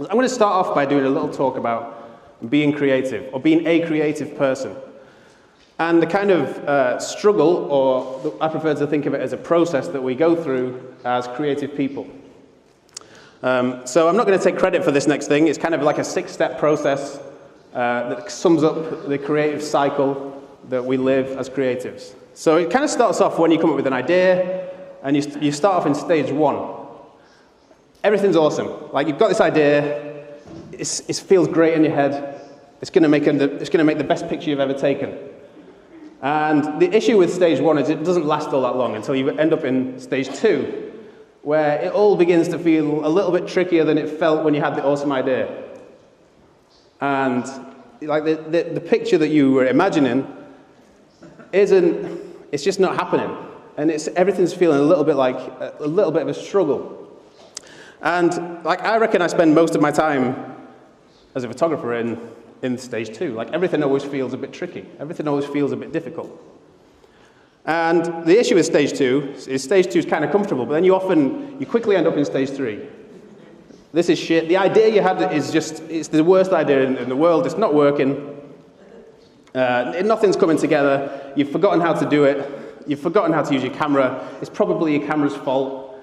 I'm going to start off by doing a little talk about being creative, or being a creative person. And the kind of struggle, or I prefer to think of it as a process that we go through as creative people. So I'm not going to take credit for this next thing. It's kind of like a 6-step process that sums up the creative cycle that we live as creatives. So it kind of starts off when you come up with an idea, and you start off in stage 1. Everything's awesome. Like, you've got this idea, it feels great in your head, it's going to make the best picture you've ever taken. And the issue with stage 1 is it doesn't last all that long until you end up in stage 2, where it all begins to feel a little bit trickier than it felt when you had the awesome idea. And like the picture that you were imagining it's just not happening. And everything's feeling a little bit of a struggle. And like, I reckon I spend most of my time as a photographer in stage 2. Like, everything always feels a bit tricky. Everything always feels a bit difficult. And the issue with stage 2 is stage 2 is kind of comfortable, but then you quickly end up in stage 3. This is shit. The idea you had it's the worst idea in the world. It's not working. Nothing's coming together. You've forgotten how to do it. You've forgotten how to use your camera. It's probably your camera's fault.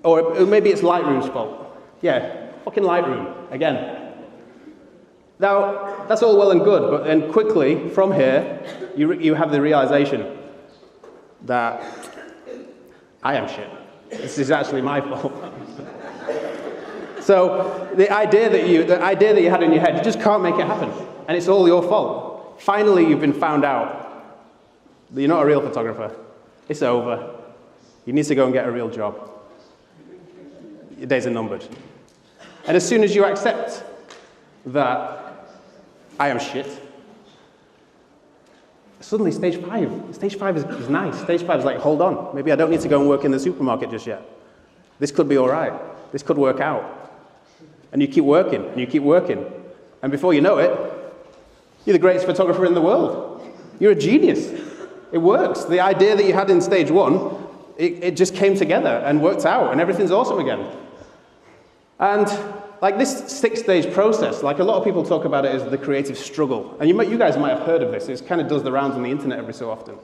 Or maybe it's Lightroom's fault. Yeah, fucking Lightroom, again. Now, that's all well and good, but then quickly, from here, you have the realization that I am shit. This is actually my fault. So the idea that you had in your head, you just can't make it happen, and it's all your fault. Finally, you've been found out that you're not a real photographer. It's over. You need to go and get a real job. Your days are numbered. And as soon as you accept that I am shit, suddenly stage 5 is nice. Stage 5 is like, hold on, maybe I don't need to go and work in the supermarket just yet. This could be all right. This could work out. And you keep working, and you keep working. And before you know it, you're the greatest photographer in the world. You're a genius. It works. The idea that you had in stage 1, it just came together and worked out, and everything's awesome again. And like, this 6-stage process, like, a lot of people talk about it as the creative struggle. And you guys might have heard of this. It kind of does the rounds on the internet every so often.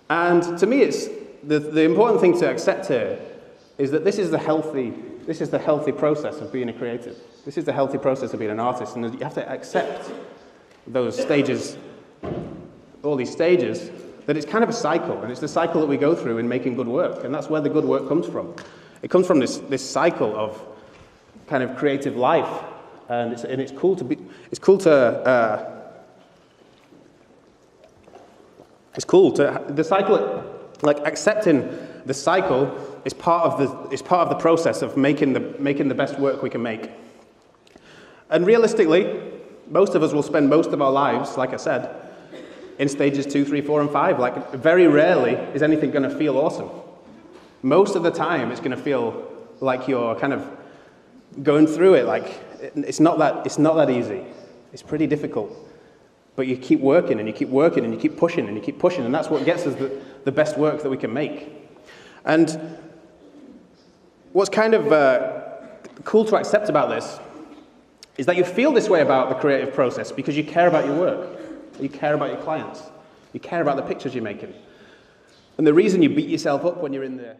And to me, it's the important thing to accept here is that this is the healthy process of being a creative. This is the healthy process of being an artist. And you have to accept those stages, all these stages, that it's kind of a cycle. And it's the cycle that we go through in making good work. And that's where the good work comes from. It comes from this cycle of kind of creative life, and it's cool to the cycle, like, accepting the cycle is part of the process of making the best work we can make. And realistically, most of us will spend most of our lives, like I said, in stages 2, 3, 4, and 5. Like, very rarely is anything going to feel awesome. Most of the time, it's going to feel like you're kind of going through it. Like, it's not that easy. It's pretty difficult. But you keep working, and you keep working, and you keep pushing, and you keep pushing, and that's what gets us the best work that we can make. And what's kind of cool to accept about this is that you feel this way about the creative process because you care about your work, you care about your clients, you care about the pictures you're making. And the reason you beat yourself up when you're in there